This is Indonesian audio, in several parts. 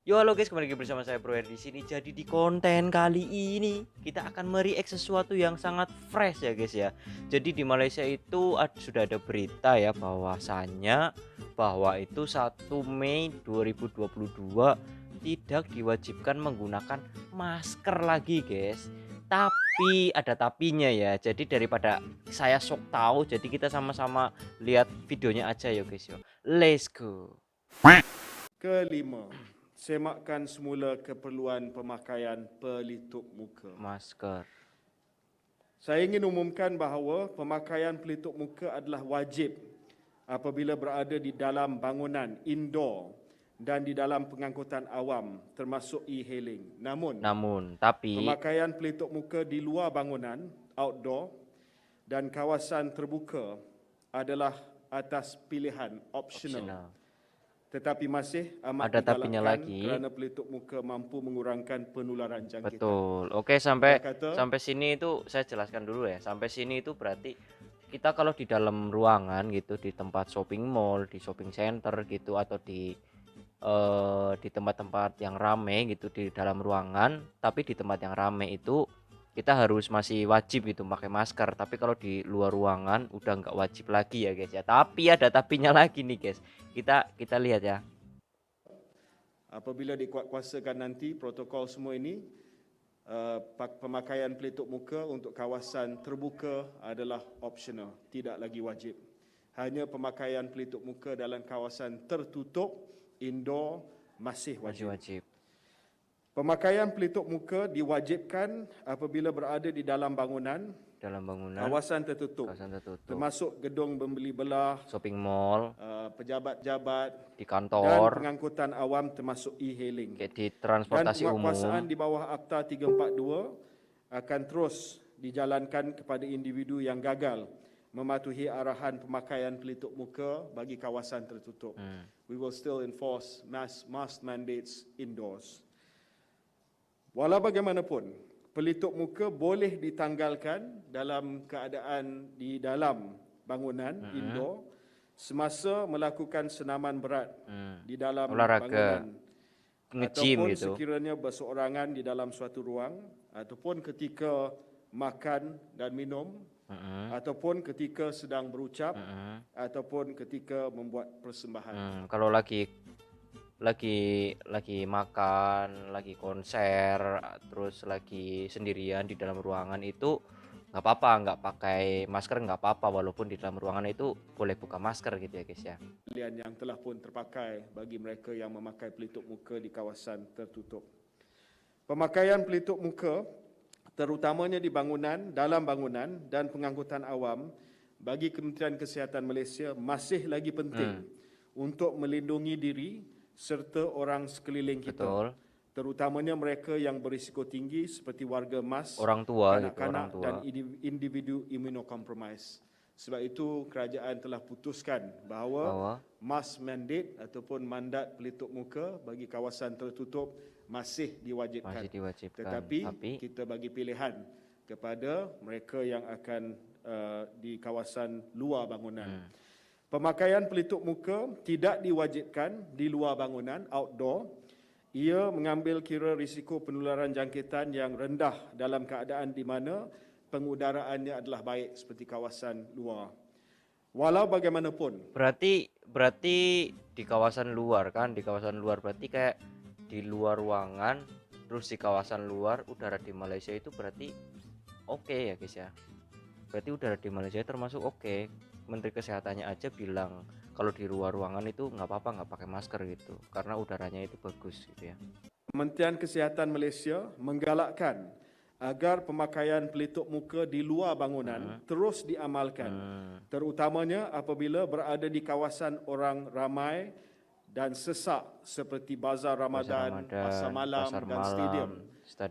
Yo halo guys, kembali lagi bersama saya Bro di sini. Jadi di konten kali ini kita akan mereact sesuatu yang sangat fresh ya guys ya. Jadi di Malaysia itu sudah ada berita ya bahwasannya bahwa itu 1 Mei 2022 tidak diwajibkan menggunakan masker lagi guys. Tapi ada tapinya ya. Jadi daripada saya sok tahu, jadi kita sama-sama lihat videonya aja ya guys yo. Let's go. Kelima, semakkan semula keperluan pemakaian pelitup muka. Masker. Saya ingin umumkan bahawa pemakaian pelitup muka adalah wajib apabila berada di dalam bangunan indoor dan di dalam pengangkutan awam termasuk e-hailing. Namun, Tapi pemakaian pelitup muka di luar bangunan, outdoor dan kawasan terbuka adalah atas pilihan optional. optional. Tetapi masih amat Ada tapinya digalakkan lagi. kerana pelitup muka mampu mengurangkan penularan jangkitan. Betul. Oke, sampai kata, sampai sini itu saya jelaskan dulu ya. Sampai sini itu berarti kita kalau di dalam ruangan gitu, di tempat shopping mall, di shopping center gitu, atau di tempat-tempat yang rame gitu, di dalam ruangan, tapi di tempat yang rame itu kita harus masih wajib gitu pakai masker. Tapi kalau di luar ruangan udah nggak wajib lagi ya guys ya. Tapi ada tapinya lagi nih guys. Kita lihat ya. apabila dikuatkuasakan nanti protokol semua ini, pemakaian pelitup muka untuk kawasan terbuka adalah optional, tidak lagi wajib. Hanya pemakaian pelitup muka dalam kawasan tertutup, indoor, masih Masih wajib. wajib. Pemakaian pelitup muka diwajibkan apabila berada di dalam bangunan, kawasan tertutup, termasuk gedung membeli belah, shopping mall, pejabat-jabat di dan kantor, pengangkutan awam termasuk e-hailing. kayak di Dan transportasi penguatkuasaan umum. di bawah Akta 342 akan terus dijalankan kepada individu yang gagal mematuhi arahan pemakaian pelitup muka bagi kawasan tertutup. We will still enforce mask mandates indoors. Walau bagaimanapun, pelitup muka boleh ditanggalkan dalam keadaan di dalam bangunan indoor semasa melakukan senaman berat di dalam Olahraga, bangunan nge-gym ataupun gitu. sekiranya berseorangan di dalam suatu ruang ataupun ketika makan dan minum ataupun ketika sedang berucap ataupun ketika membuat persembahan. Kalau lagi makan, lagi konser, terus lagi sendirian di dalam ruangan itu nggak apa-apa, nggak pakai masker nggak apa-apa, walaupun di dalam ruangan itu boleh buka masker gitu ya guys ya. Yang telah pun terpakai bagi mereka yang memakai pelitup muka di kawasan tertutup. Pemakaian pelitup muka terutamanya di bangunan, dalam bangunan dan pengangkutan awam bagi Kementerian Kesihatan Malaysia masih lagi penting untuk melindungi diri serta orang sekeliling kita. Betul. Terutamanya mereka yang berisiko tinggi seperti warga emas, Orang tua gitu, kanak-kanak orang tua. dan individu immunocompromised. Sebab itu kerajaan telah putuskan bahawa mask mandate ataupun mandat pelitup muka bagi kawasan tertutup masih diwajibkan. Tetapi kita bagi pilihan kepada mereka yang akan di kawasan luar bangunan. Pemakaian pelitup muka tidak diwajibkan di luar bangunan, outdoor. Ia mengambil kira risiko penularan jangkitan yang rendah dalam keadaan di mana pengudaraannya adalah baik seperti kawasan luar. Walau bagaimanapun. Berarti di kawasan luar kan, di kawasan luar berarti kayak di luar ruangan, terus di kawasan luar udara di Malaysia itu berarti oke ya guys ya. Berarti udara di Malaysia termasuk oke. Menteri Kesehatannya aja bilang kalau di luar ruangan itu nggak apa-apa nggak pakai masker gitu, karena udaranya itu bagus gitu ya. Kementerian Kesihatan Malaysia menggalakkan agar pemakaian pelitup muka di luar bangunan terus diamalkan, terutamanya apabila berada di kawasan orang ramai dan sesak seperti bazar Ramadan, pasar malam dan stadium.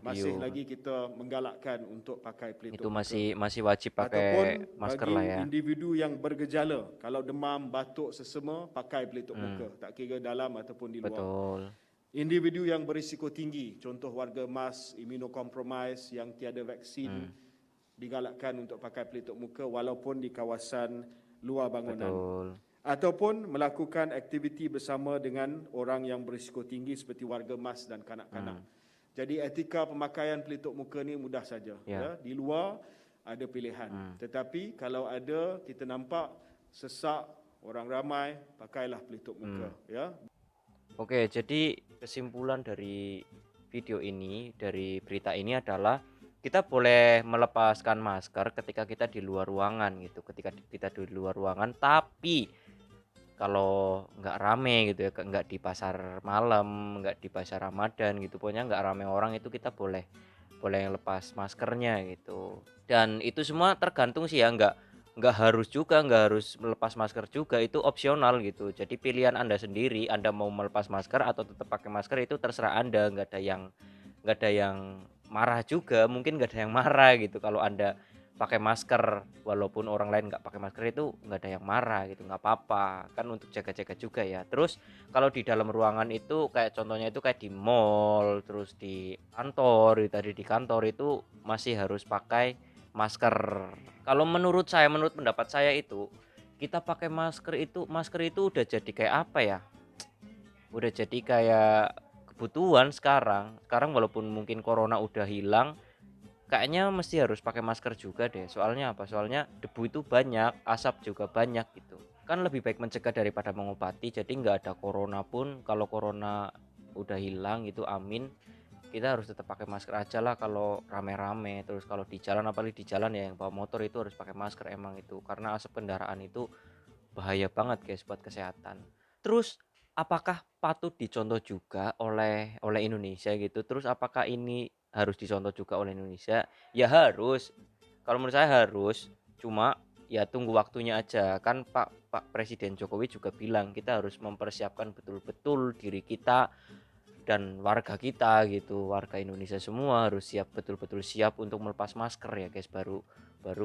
Masih lagi kita menggalakkan untuk pakai pelitup muka. Itu masih wajib pakai ataupun masker bagi lah ya. individu yang bergejala, kalau demam, batuk, sesama, pakai pelitup muka, tak kira dalam ataupun di luar. Betul. Individu yang berisiko tinggi, contoh warga emas, immunocompromised yang tiada vaksin, digalakkan untuk pakai pelitup muka walaupun di kawasan luar bangunan. Betul. ataupun melakukan aktiviti bersama dengan orang yang berisiko tinggi seperti warga mas dan kanak-kanak. Jadi etika pemakaian pelitup muka ni mudah saja. Ya. Di luar ada pilihan. Tetapi kalau ada kita nampak sesak orang ramai, pakailah pelitup muka. Ya. Oke, jadi kesimpulan dari video ini, dari berita ini adalah kita boleh melepaskan masker ketika kita di luar ruangan gitu, ketika kita di luar ruangan, tapi kalau nggak rame gitu ya, nggak di pasar malam, nggak di pasar Ramadan gitu, pokoknya nggak rame orang, itu kita boleh lepas maskernya gitu. Dan itu semua tergantung sih ya, nggak harus juga, nggak harus melepas masker juga, itu opsional gitu. Jadi pilihan Anda sendiri, Anda mau melepas masker atau tetap pakai masker itu terserah Anda, nggak ada yang marah juga, mungkin nggak ada yang marah gitu kalau Anda pakai masker, walaupun orang lain nggak pakai masker, itu nggak ada yang marah gitu, nggak apa-apa kan, untuk jaga-jaga juga ya. Terus kalau di dalam ruangan itu kayak contohnya itu kayak di mall, terus di kantor, tadi di kantor itu masih harus pakai masker. Kalau menurut saya, menurut pendapat saya itu, kita pakai masker itu udah jadi kayak apa ya, udah jadi kayak kebutuhan sekarang walaupun mungkin corona udah hilang, kayaknya mesti harus pakai masker juga deh. Soalnya apa? Soalnya debu itu banyak, asap juga banyak gitu. Kan lebih baik mencegah daripada mengobati. Jadi nggak ada corona pun, kalau corona udah hilang gitu, amin, kita harus tetap pakai masker aja lah kalau rame-rame. Terus kalau di jalan, apalagi di jalan ya, yang bawa motor itu harus pakai masker emang itu, karena asap kendaraan itu bahaya banget guys buat kesehatan. Terus apakah patut dicontoh juga oleh Indonesia gitu? Terus apakah ini harus dicontoh juga oleh Indonesia? Ya harus. Kalau menurut saya harus. Cuma ya tunggu waktunya aja. Kan Pak Presiden Jokowi juga bilang kita harus mempersiapkan betul-betul diri kita dan warga kita gitu. Warga Indonesia semua harus siap, betul-betul siap untuk melepas masker ya guys, baru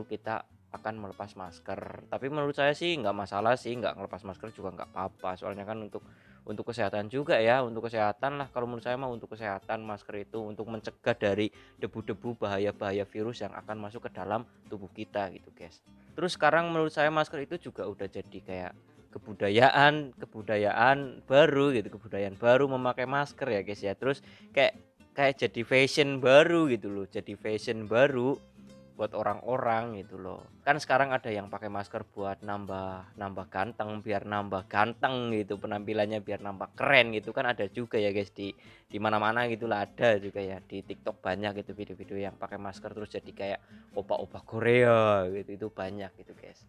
kita akan melepas masker. Tapi menurut saya sih nggak masalah sih, nggak ngelepas masker juga nggak apa-apa, soalnya kan untuk kesehatan juga ya, untuk kesehatan lah. Kalau menurut saya mah untuk kesehatan, masker itu untuk mencegah dari debu-debu, bahaya-bahaya virus yang akan masuk ke dalam tubuh kita gitu guys. Terus sekarang menurut saya masker itu juga udah jadi kayak kebudayaan baru gitu, kebudayaan baru memakai masker ya guys ya. Terus kayak jadi fashion baru gitu loh, jadi fashion baru buat orang-orang gitu loh. Kan sekarang ada yang pakai masker buat nambah ganteng, biar nambah ganteng gitu penampilannya, biar nambah keren gitu kan, ada juga ya guys, di mana-mana gitulah, ada juga ya di TikTok banyak gitu video-video yang pakai masker terus jadi kayak opa-opa Korea gitu, itu banyak gitu guys.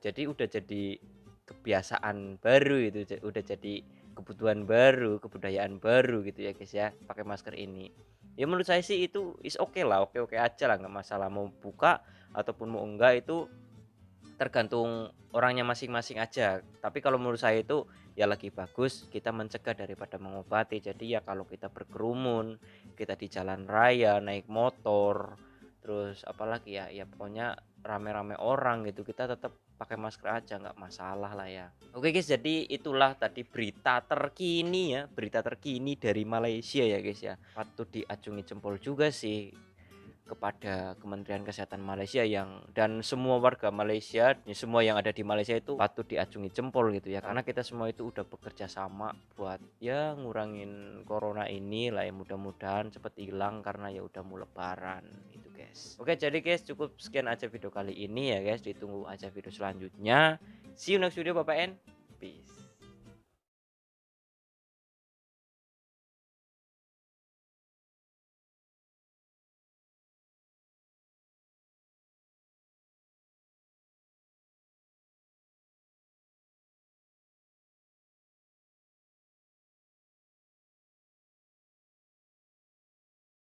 Jadi udah jadi kebiasaan baru itu, udah jadi kebutuhan baru, kebudayaan baru gitu ya guys ya, pakai masker ini. Ya menurut saya sih itu is oke lah, oke aja lah, nggak masalah mau buka ataupun mau enggak, itu tergantung orangnya masing-masing aja. Tapi kalau menurut saya itu ya lagi bagus kita mencegah daripada mengobati. Jadi ya kalau kita berkerumun, kita di jalan raya naik motor, terus apalagi ya pokoknya rame-rame orang gitu, kita tetap pakai masker aja, nggak masalah lah ya. Oke guys, jadi itulah tadi berita terkini ya, berita terkini dari Malaysia ya guys ya. Patut diacungi jempol juga sih kepada Kementerian Kesehatan Malaysia dan semua warga Malaysia, semua yang ada di Malaysia itu patut diacungi jempol gitu ya, karena kita semua itu udah bekerja sama buat ya ngurangin corona ini lah ya, mudah-mudahan cepet hilang karena ya udah mau lebaran gitu guys. Oke, jadi guys cukup sekian aja video kali ini ya guys, ditunggu aja video selanjutnya. See you next video Bapak N. Peace.